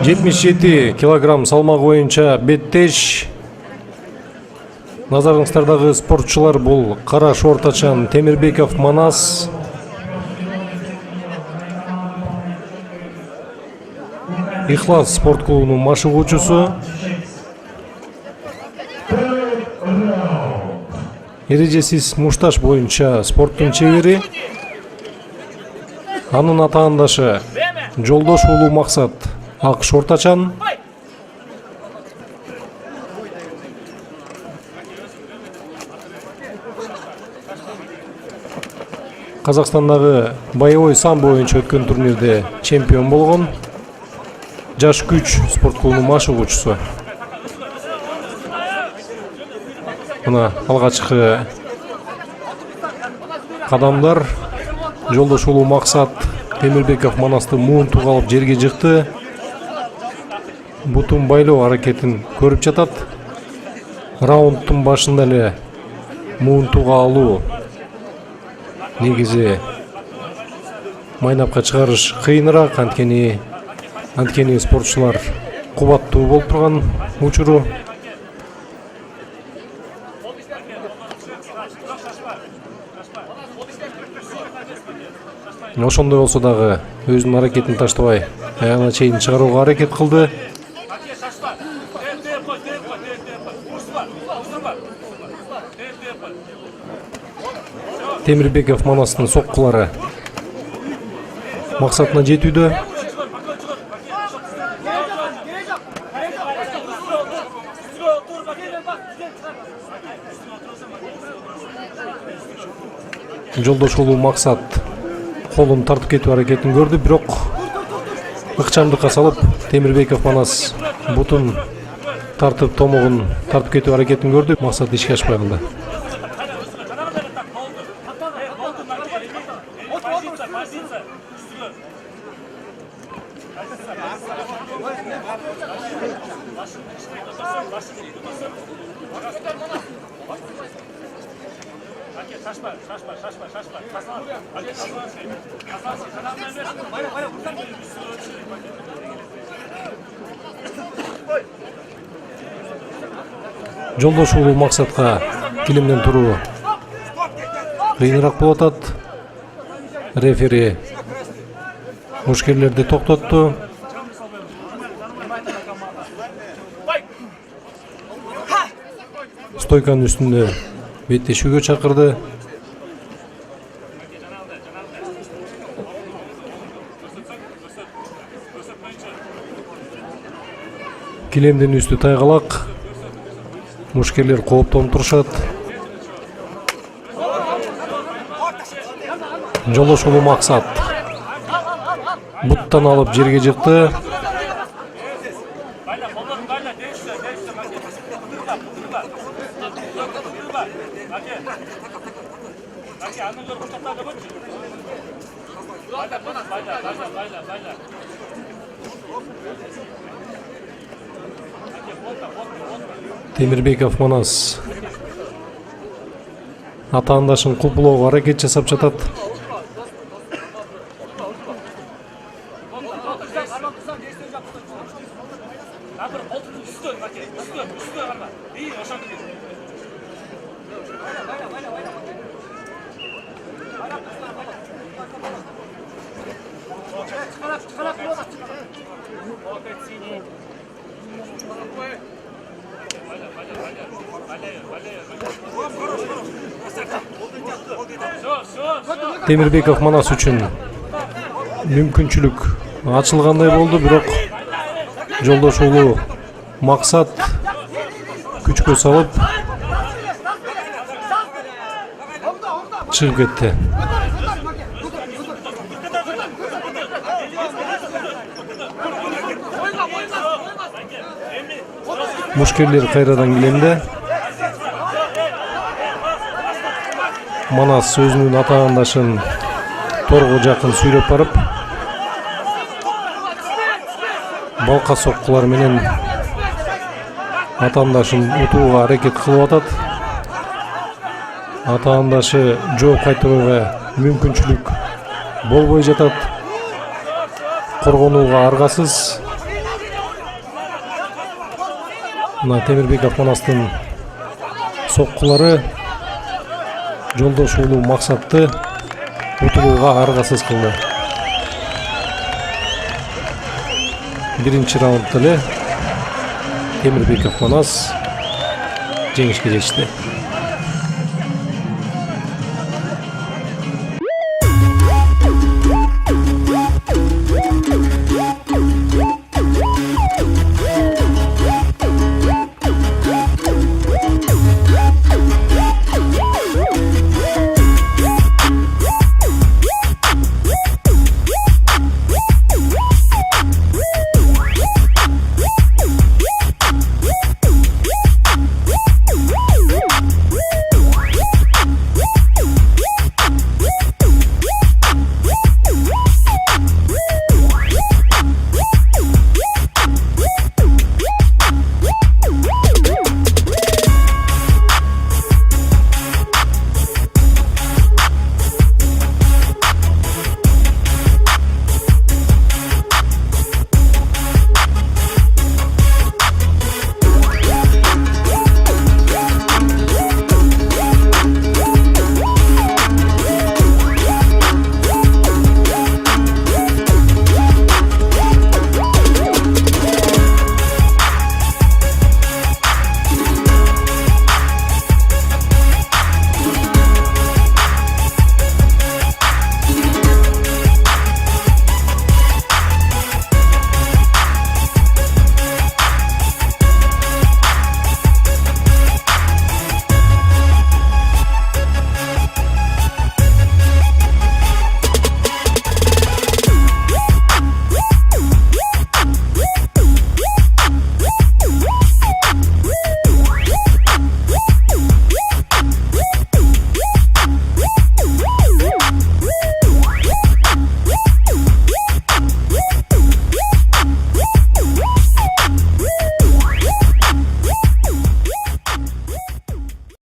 77 килограмм салмак боюнча беттеш. Назарыңыздардагы спортчулар бул Кара Шортачан Темирбеков Манас, Ихлас спорт клубунун машыгуучусу, эрежесиз мушташ боюнча спорттун чебери, анын атаандашы Жолдош уулу Максат Ак Шортачан, Казакстандагы боевой сам боюнча өткөн турнирде чемпион болгон, Жаш күч спорт клубунун машыгуучусу. Мына алгачкы кадамдар. Жолдош уулу Максат Темирбеков Манасты муунтуга алып жерге жыкты. Бутун байлоо аракетин көрүп жатат. Раундтун башында эле муунтуга алуу негизи майнапка чыгарыш кыйыныраак, анткени спортчулар кубаттуу болуп турган учуру. Ошондой болсо дагы өзүнүн аракетин таштабай аягына чейин чыгарууга аракет кылды. Темирбеков Манастын соккулары максатына жетүүдө. Жолдош уулу Максат колун тартып кетүү аракетин көрдү, бирок ыкчамдыкка салып Темирбеков Манас бутун тартып, томогун тартып кетүү аракетин көрдү. Максат ишке ашпай калды. Жолдош уулу Максатка килимден туруу кыйыныраак болуп атат. Рефери мушкерлерди токтотту. Стойканын үстүндө беттешүүгө чакырды. Килемдин үстү тайгалак. Мушкерлер кооптонуп турушат. Жолдош уулу Максат буттан алып жерге жыкты. Темирбеков Манас атаандашын купулоого аракет жасап жатат. Темирбеков Манас үчүн мүмкүнчүлүк ачылгандай болду, бирок Жолдош уулу Максат күчкө салып чыгып кетти. Мушкерлер кайрадан килемде. Манас өзүнүн атаандашын торго жакын сүйрөп барып, балка соккулар менен атаандашын утууга аракет кылып атат. Атаандашы жооп кайтарууга мүмкүнчүлүк болбой жатат. Коргонууга аргасыз. мына Темирбеков Манастын соккулары Жолдош уулу Максатты утулууга аргасыз кылды. Биринчи раундда эле Темирбеков Манас жеңишке жетишти.